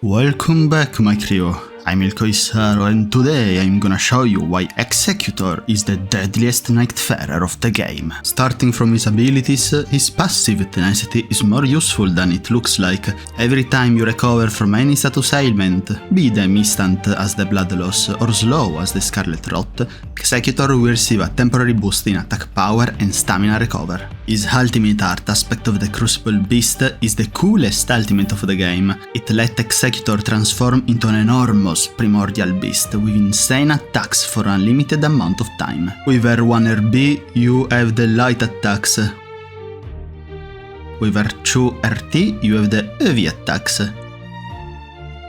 Welcome back, my crew. I'm Il Coisaro, and today I'm gonna show you why Executor is the deadliest Nightfarer of the game. Starting from his abilities, his passive tenacity is more useful than it looks like. Every time you recover from any status ailment, be them instant as the blood loss or slow as the scarlet rot, Executor will receive a temporary boost in attack power and stamina recover. His ultimate art aspect of the Crucible Beast is the coolest ultimate of the game. It let Executor transform into an enormous primordial beast with insane attacks for an unlimited amount of time. With R1 RB, you have the light attacks. With R2 RT, you have the heavy attacks.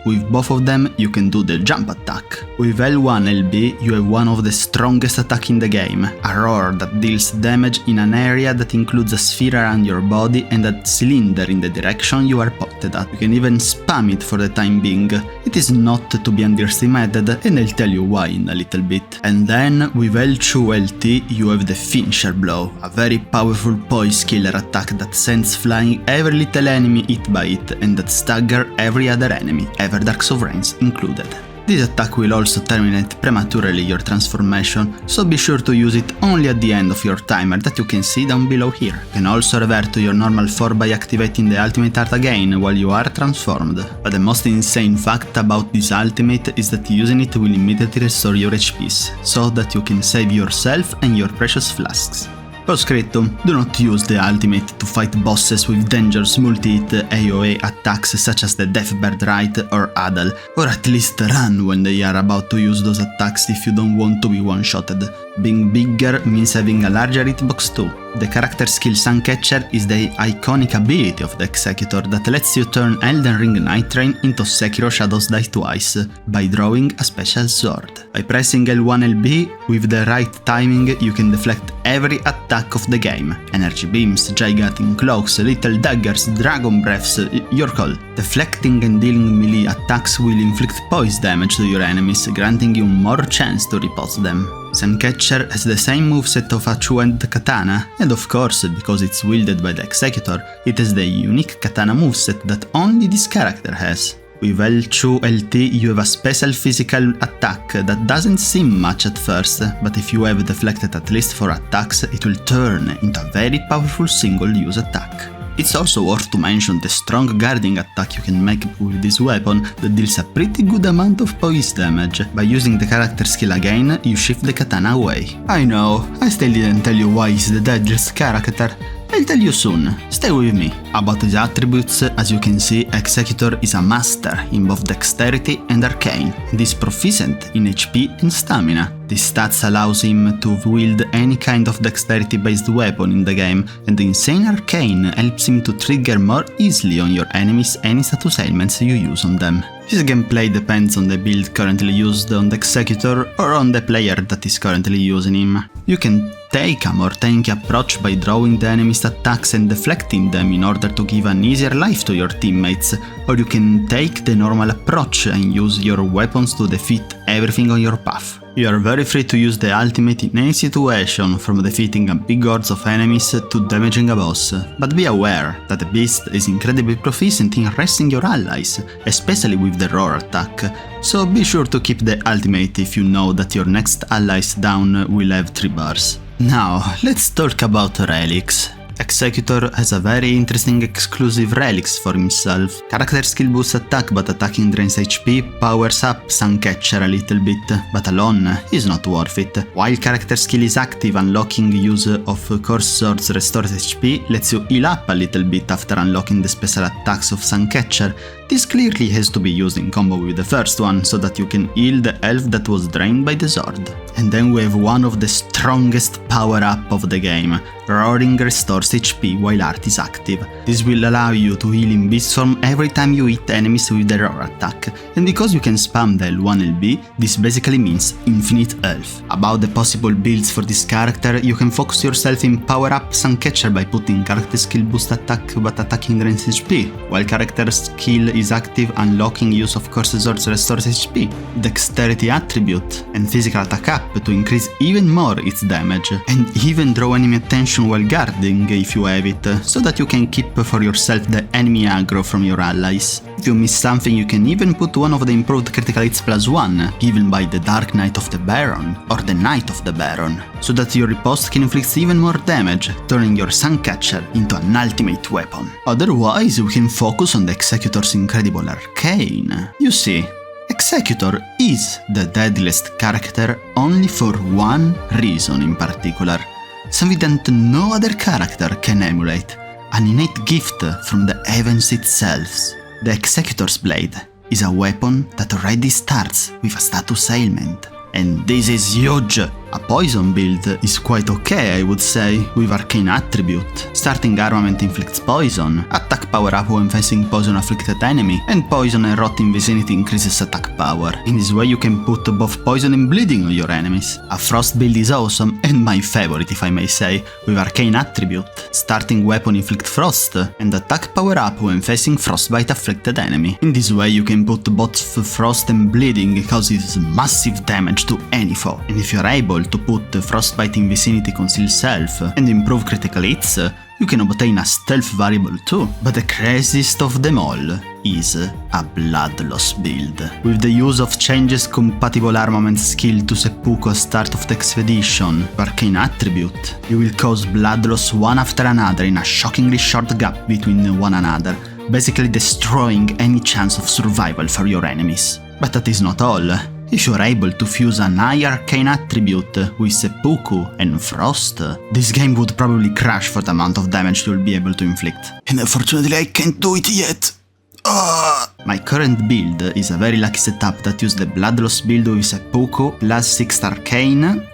With both of them, you can do the jump attack. With L1 LB, you have one of the strongest attacks in the game, a roar that deals damage in an area that includes a sphere around your body and a cylinder in the direction you are pointed at. You can even spam it for the time being. It is not to be underestimated, and I'll tell you why in a little bit. And then, with L2 LT, you have the Finisher Blow, a very powerful poise killer attack that sends flying every little enemy hit by it and that stagger every other enemy, Dark Sovereigns included. This attack will also terminate prematurely your transformation, so be sure to use it only at the end of your timer that you can see down below here. You can also revert to your normal form by activating the ultimate art again while you are transformed. But the most insane fact about this ultimate is that using it will immediately restore your HPs, so that you can save yourself and your precious flasks. Postscriptum, do not use the ultimate to fight bosses with dangerous multi-hit AoE attacks such as the Deathbird Rite or Adel, or at least run when they are about to use those attacks if you don't want to be one-shotted. Being bigger means having a larger hitbox too. The character skill Suncatcher is the iconic ability of the Executor that lets you turn Elden Ring Night Train into Sekiro Shadows Die twice, by drawing a special sword. By pressing L1 LB, with the right timing you can deflect every attack of the game. Energy beams, gigantic cloaks, little daggers, dragon breaths, your call. Deflecting and dealing melee attacks will inflict poise damage to your enemies, granting you more chance to repulse them. Suncatcher has the same moveset of a two-handed katana, and of course, because it's wielded by the Executor, it has the unique katana moveset that only this character has. With L2 LT you have a special physical attack that doesn't seem much at first, but if you have deflected at least 4 attacks, it will turn into a very powerful single-use attack. It's also worth to mention the strong guarding attack you can make with this weapon that deals a pretty good amount of poise damage. By using the character skill again, you shift the katana away. I know, I still didn't tell you why he's the deadliest character. I'll tell you soon, stay with me. About his attributes, as you can see, Executor is a master in both dexterity and arcane, and is proficient in HP and stamina. This stats allows him to wield any kind of dexterity-based weapon in the game, and the insane arcane helps him to trigger more easily on your enemies any status ailments you use on them. His gameplay depends on the build currently used on the Executor or on the player that is currently using him. You can take a more tanky approach by drawing the enemy's attacks and deflecting them in order to give an easier life to your teammates, or you can take the normal approach and use your weapons to defeat everything on your path. You are very free to use the ultimate in any situation, from defeating a big hordes of enemies to damaging a boss, but be aware that the beast is incredibly proficient in arresting your allies, especially with the roar attack, so be sure to keep the ultimate if you know that your next allies down will have 3 bars. Now, let's talk about relics. Executor has a very interesting exclusive relics for himself. Character skill boosts attack, but attacking drains HP, powers up Suncatcher a little bit, but alone is not worth it. While character skill is active, unlocking use of Curse Swords restores HP lets you heal up a little bit after unlocking the special attacks of Suncatcher. This clearly has to be used in combo with the first one, so that you can heal the health that was drained by the sword. And then we have one of the strongest power-up of the game. Roaring restores HP while art is active. This will allow you to heal in beast form every time you hit enemies with the roar attack, and because you can spam the L1 LB, this basically means infinite health. About the possible builds for this character, you can focus yourself in power up Suncatcher by putting character skill boost attack but attacking drains HP, while character skill is active, unlocking use of Curse Swords restores HP, dexterity attribute, and physical attack up to increase even more its damage, and even draw enemy attention while guarding if you have it, so that you can keep for yourself the enemy aggro from your allies. If you miss something, you can even put one of the improved critical hits +1, given by the Dark Knight of the Baron, or the Knight of the Baron, so that your riposte can inflict even more damage, turning your Suncatcher into an ultimate weapon. Otherwise, we can focus on the Executor's incredible arcane. You see, Executor is the Deadliest character only for one reason in particular, something that no other character can emulate, an innate gift from the heavens itself. The Executor's blade is a weapon that already starts with a status ailment, and this is huge! A poison build is quite okay, I would say, with arcane attribute. Starting armament inflicts poison, attack power up when facing poison afflicted enemy, and poison and rot in vicinity increases attack power. In this way you can put both poison and bleeding on your enemies. A frost build is awesome, and my favorite if I may say, with arcane attribute. Starting weapon inflict frost, and attack power up when facing frostbite afflicted enemy. In this way you can put both frost and bleeding causes massive damage to any foe, and if you're able to put frostbite in vicinity conceal self and improve critical hits, you can obtain a stealth variable too. But the craziest of them all is a blood loss build. With the use of changes compatible armament skill to seppuku at start of the expedition, arcane attribute, you will cause blood loss one after another in a shockingly short gap between one another, basically destroying any chance of survival for your enemies. But that is not all. If you're able to fuse an high arcane attribute with seppuku and frost, this game would probably crash for the amount of damage you'll be able to inflict. And unfortunately I can't do it yet. My current build is a very lucky setup that uses the blood loss build with seppuku plus 6th arcane,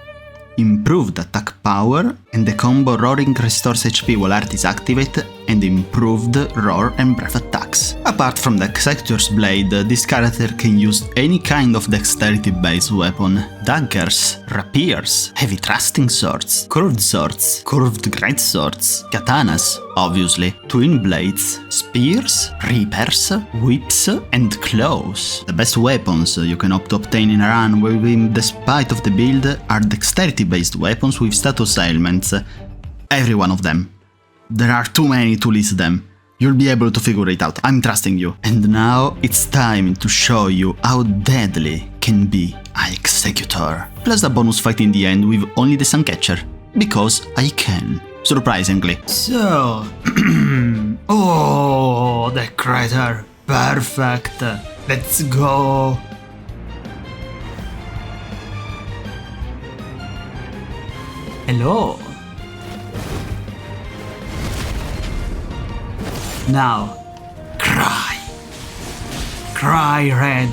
improved attack power, and the combo Roaring restores HP while art is activated, and improved roar and breath attacks. Apart from the Executor's blade, this character can use any kind of dexterity based weapon: daggers, rapiers, heavy thrusting swords, curved greatswords, katanas, obviously, twin blades, spears, reapers, whips, and claws. The best weapons you can opt to obtain in a run with him despite of the build are dexterity based weapons with status ailments. Every one of them. There are too many to list them. You'll be able to figure it out, I'm trusting you. And now it's time to show you how deadly can be an Executor. Plus the bonus fight in the end with only the Suncatcher. Because I can. Surprisingly. So... oh, the crater. Perfect. Let's go. Hello. Now, cry. Cry red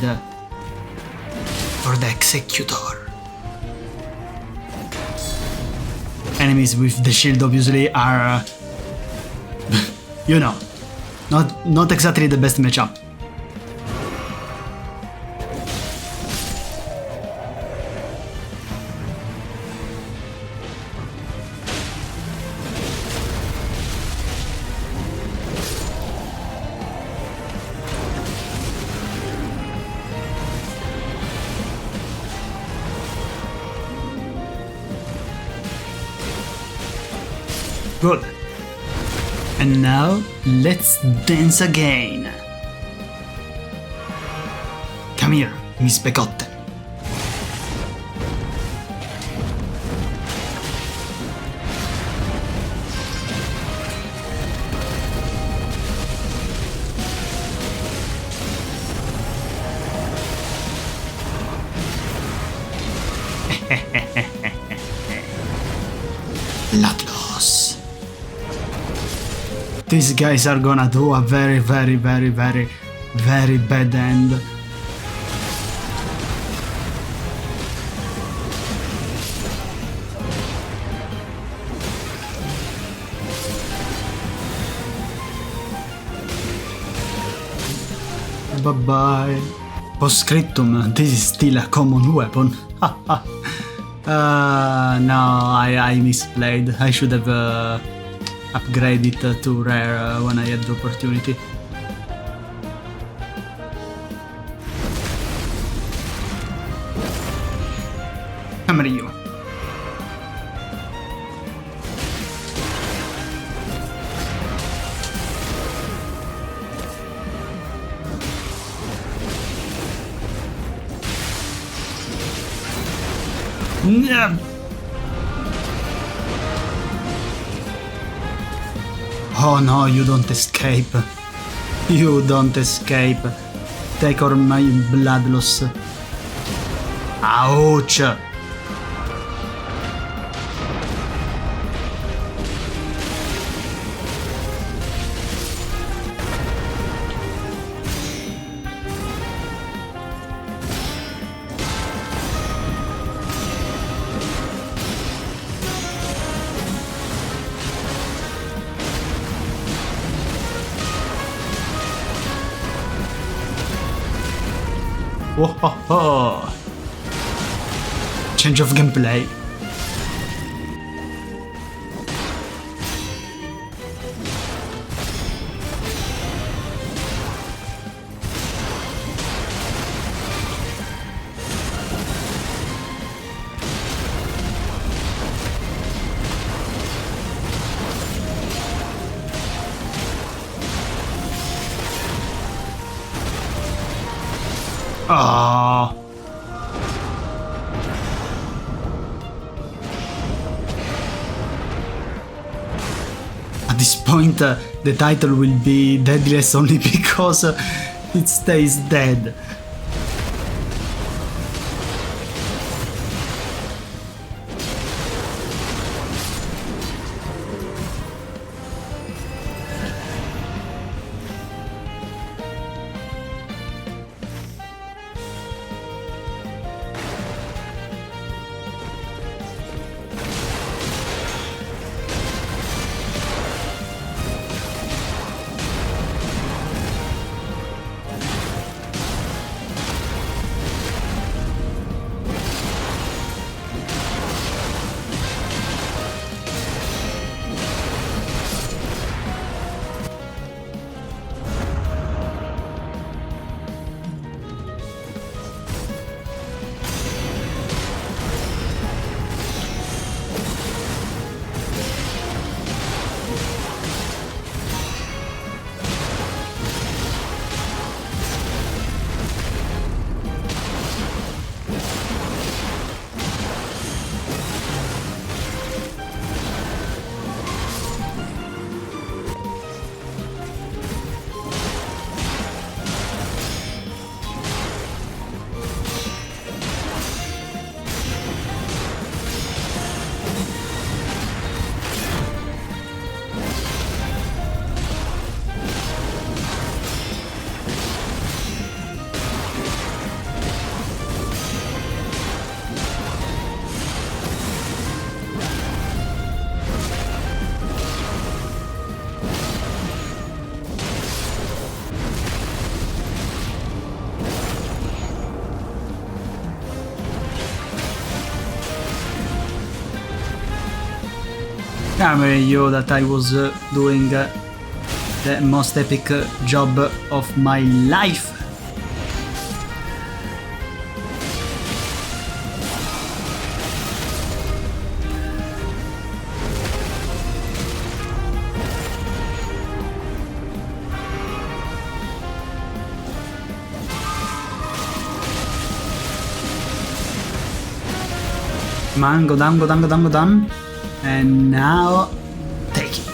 for the Executor. Enemies with the shield obviously are, you know, not exactly the best matchup. Good. And now, let's dance again. Come here, Miss Pecotte. Bloodloss. These guys are gonna do a very bad end. Bye bye. Postscriptum, this is still a common weapon. No, I misplayed. I should have upgrade it to rare when I had the opportunity. Come here, you. Oh no, you don't escape. You don't escape. Take all my blood loss. Ouch! Oh, oh, oh. Change of gameplay. Ah. At this point, the title will be Deadliest only because it stays dead. I knew that I was doing the most epic job of my life. Come on, go down, go down, go down, go down. And now, take it.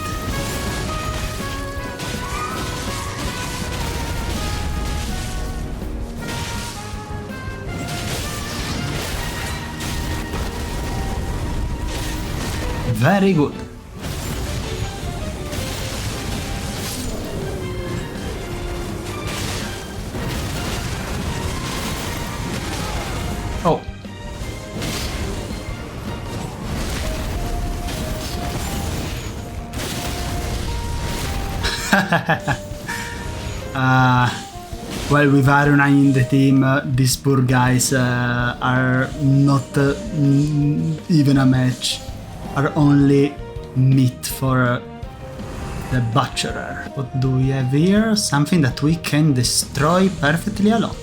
Very good. Oh. Well, with Aruna in the team, these poor guys are not even a match, are only meat for the butcherer. What do we have here? Something that we can destroy perfectly alone.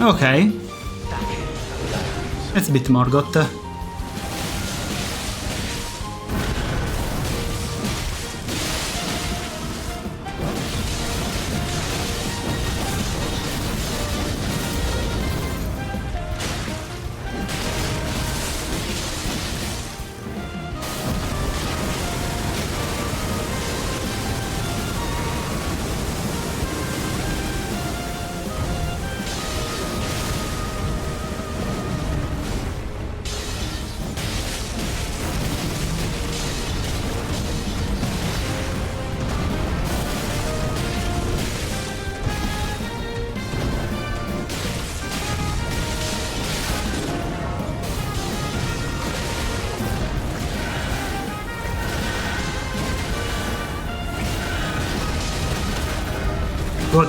Okay. Let's beat Morgoth. Good.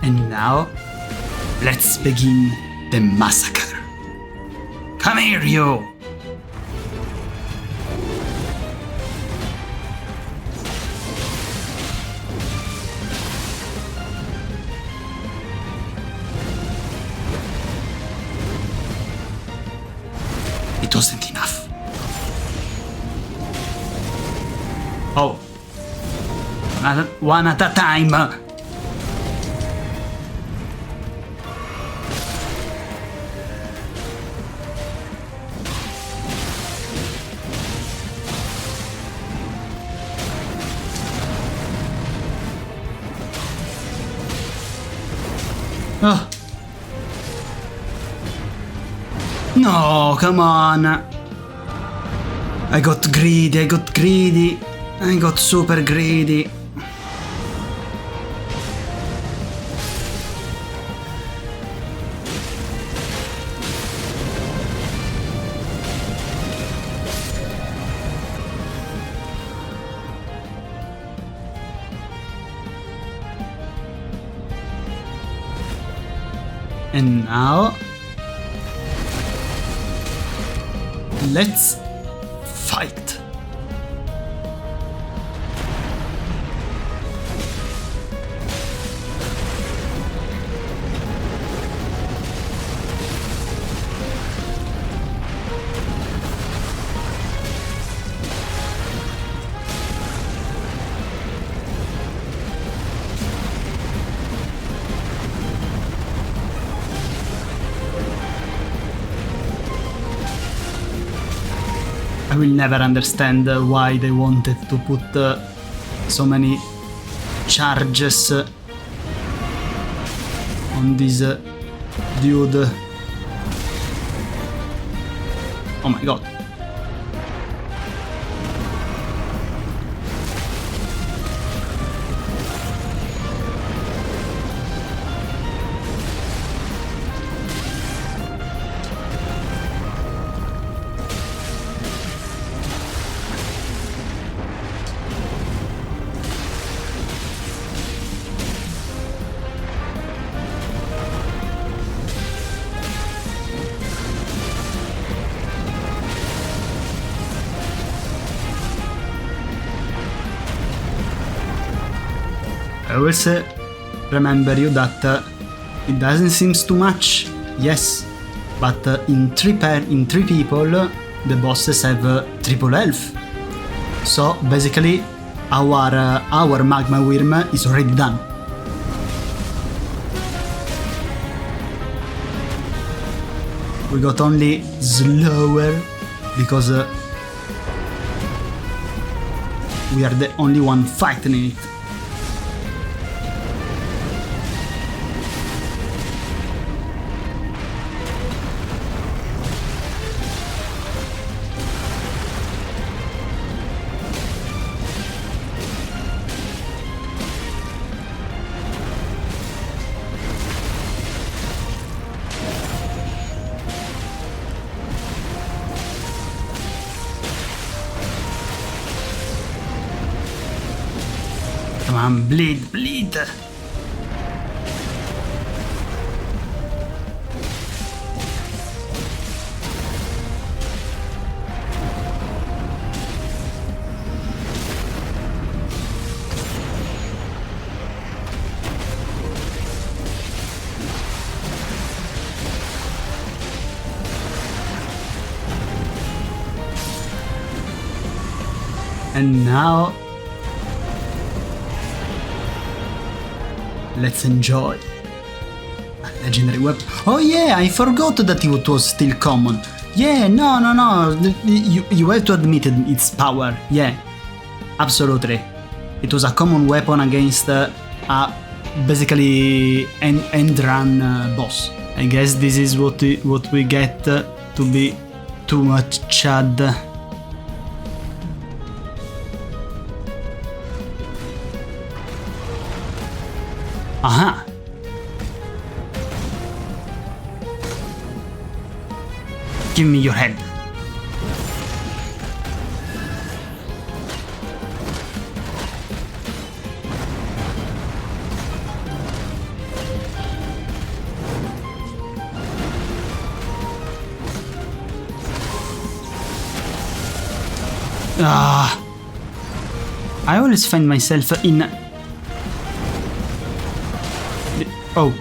And now, let's begin the massacre. Come here, you! It wasn't enough. Oh. One at a time. Oh. No, come on. I got greedy, I got super greedy. And now, let's fight. I will never understand why they wanted to put so many charges on this dude. Oh my god. I always remember you that it doesn't seem too much, yes, but in three people the bosses have triple health. So basically our magma worm is already done. We got only slower because we are the only one fighting it. on, bleed, bleed! And now, let's enjoy a legendary weapon. Oh yeah, I forgot that it was still common. Yeah, no, you have to admit its power. Yeah, absolutely. It was a common weapon against a basically end run boss. I guess this is what we get to be too much Chad. Aha! Give me your head. I always find myself in... Oh.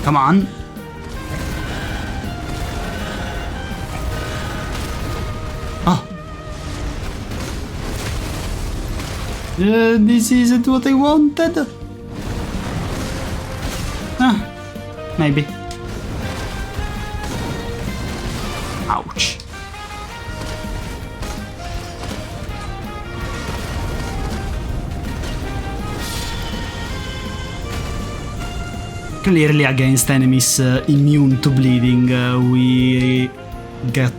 Come on. Oh. This isn't what I wanted. Maybe. Ouch. Clearly against enemies immune to bleeding, we get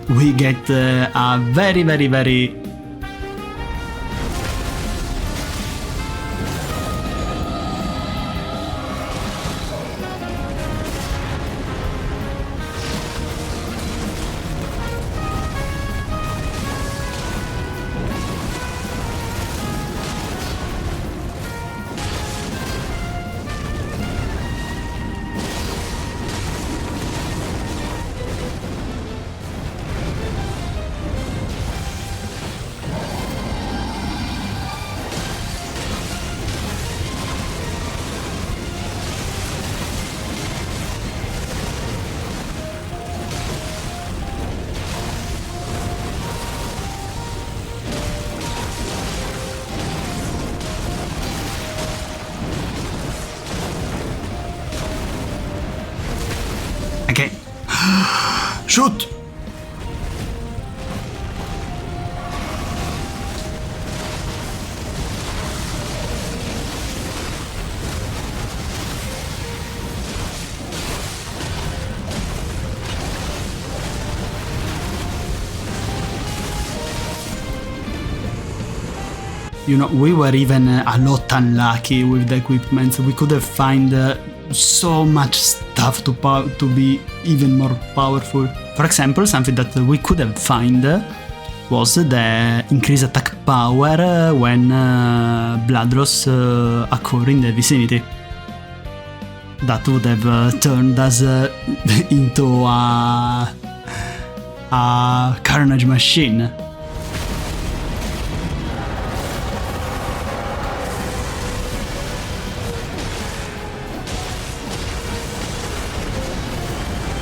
a very Okay. Shoot! You know, we were even a lot unlucky with the equipment. We could have found so much stuff to be even more powerful. For example, something that we could have found was the increased attack power when blood loss occur in the vicinity. That would have turned us into a carnage machine.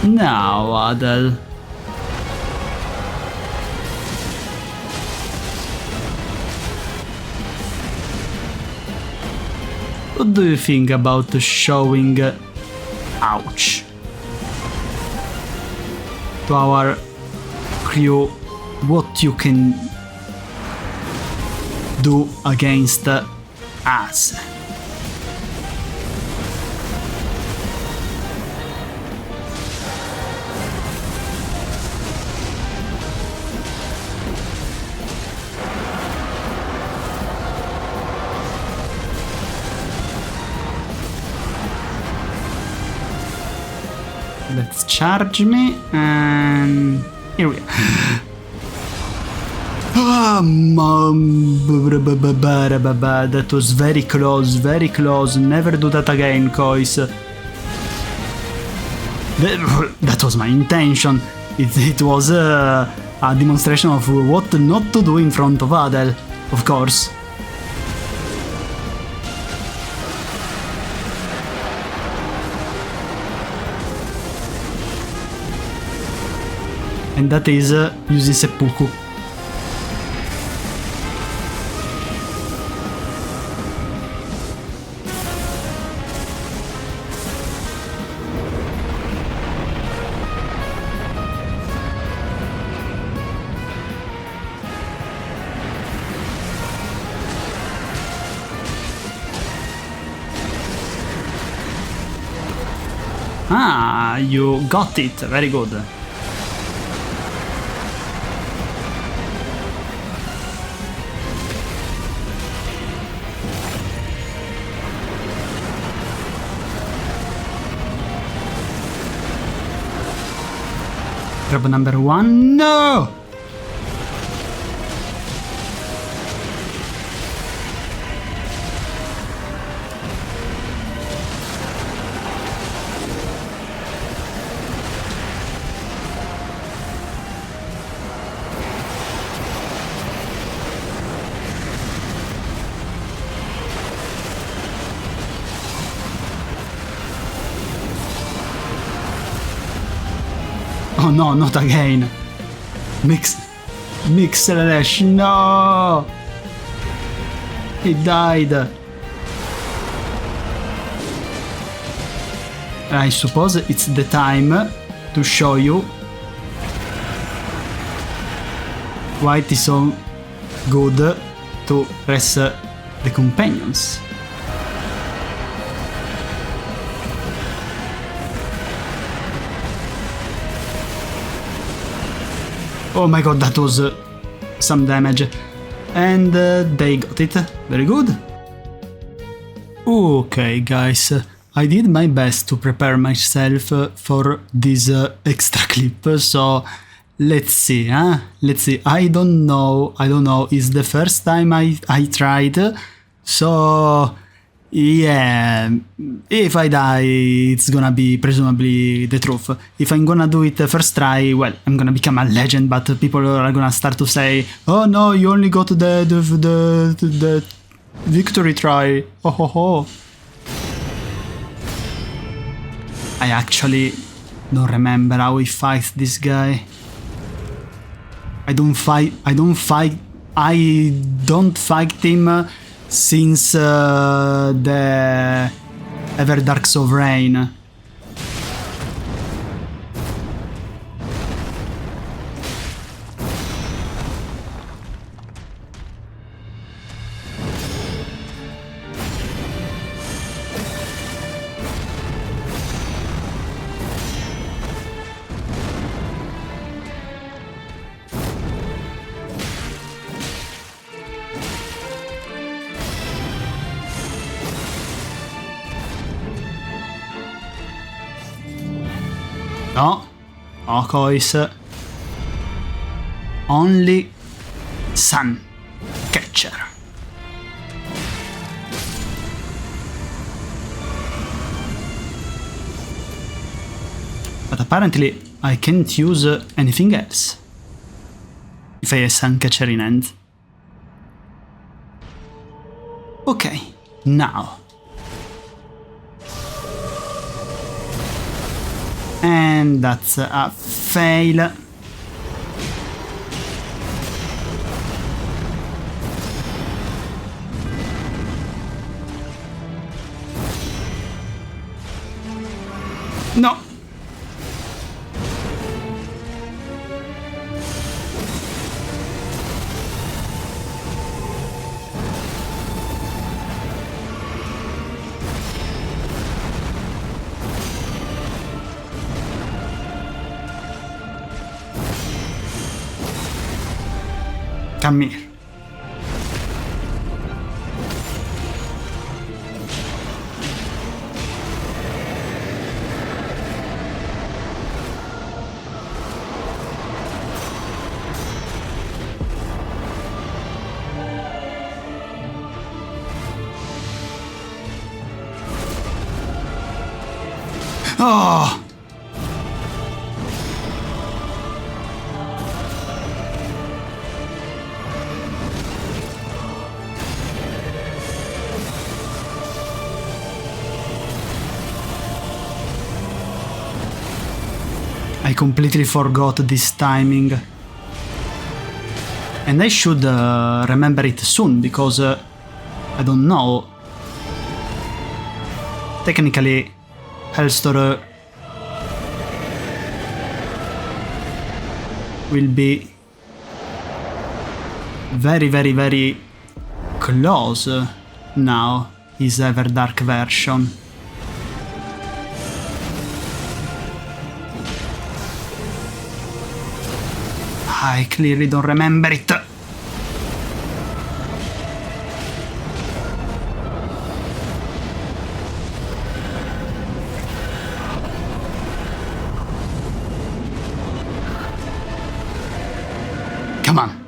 Now, Adel. What do you think about showing ouch to our crew what you can do against us? Let's charge me, and here we are. That was very close, very close. Never do that again, Kois. That was my intention. It was a demonstration of what not to do in front of Adel, of course. And that is using seppuku. Ah, you got it, very good. Grab number 1, no! Oh no, not again. Mixelash, no! He died. I suppose it's the time to show you why it is so good to press the companions. Oh my god, that was some damage. And they got it. Very good. Okay, guys. I did my best to prepare myself for this extra clip, so let's see, huh? Let's see. I don't know. It's the first time I tried, so yeah, if I die, it's gonna be presumably the truth. If I'm gonna do it first try, well, I'm gonna become a legend, but people are gonna start to say, oh no, you only got the victory try. Oh ho ho. I actually don't remember how we fight this guy. I don't fight him since the Everdark Sovereign. No, Kois. Only Suncatcher. But apparently I can't use anything else if I have Suncatcher in hand. Okay, now. And that's a fail. No. Come here. Oh! I completely forgot this timing. And I should remember it soon, because I don't know. Technically, Heolstor will be very, very, very close now, his Everdark version. I clearly don't remember it. Come on,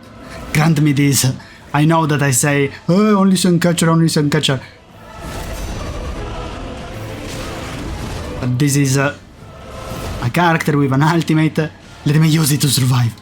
grant me this. I know that I say, oh, only Suncatcher, only Suncatcher. But this is a character with an ultimate. Let me use it to survive.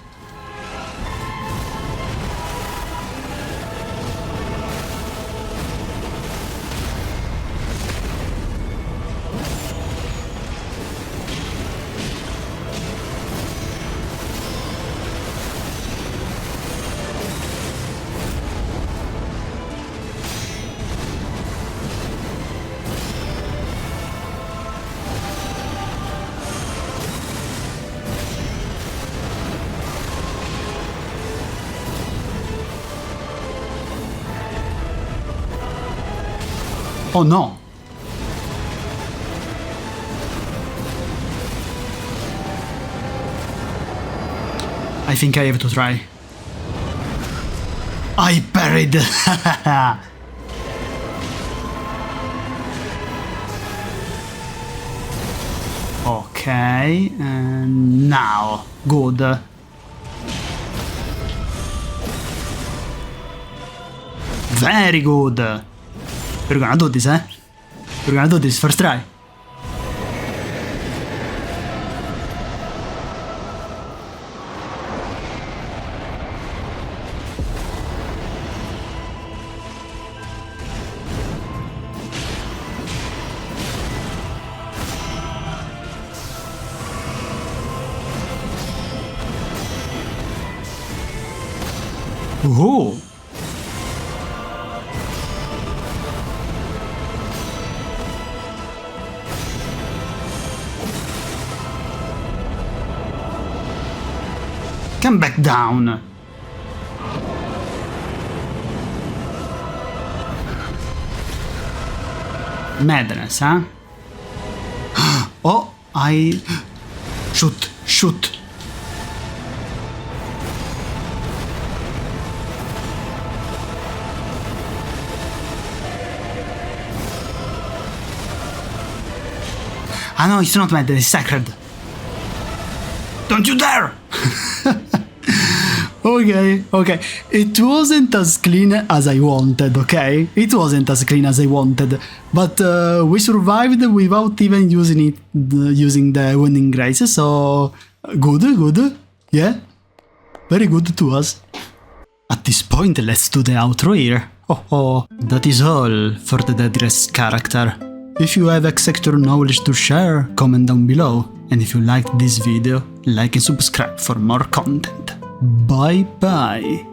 Oh no! I think I have to try. I parried! Okay, and now. Good. Very good! We're gonna do this, eh? We're gonna do this first try. Ooh! Come back down. Madness, huh? Oh, I... Shoot, shoot. Ah no, it's not madness, it's sacred. Don't you dare! Okay. It wasn't as clean as I wanted, okay? It wasn't as clean as I wanted. But we survived without even using the winning grace, so... Good. Yeah. Very good to us. At this point, let's do the outro here. Oh, that is all for the Deadliest character. If you have Executor knowledge to share, comment down below. And if you liked this video, like and subscribe for more content. Bye bye.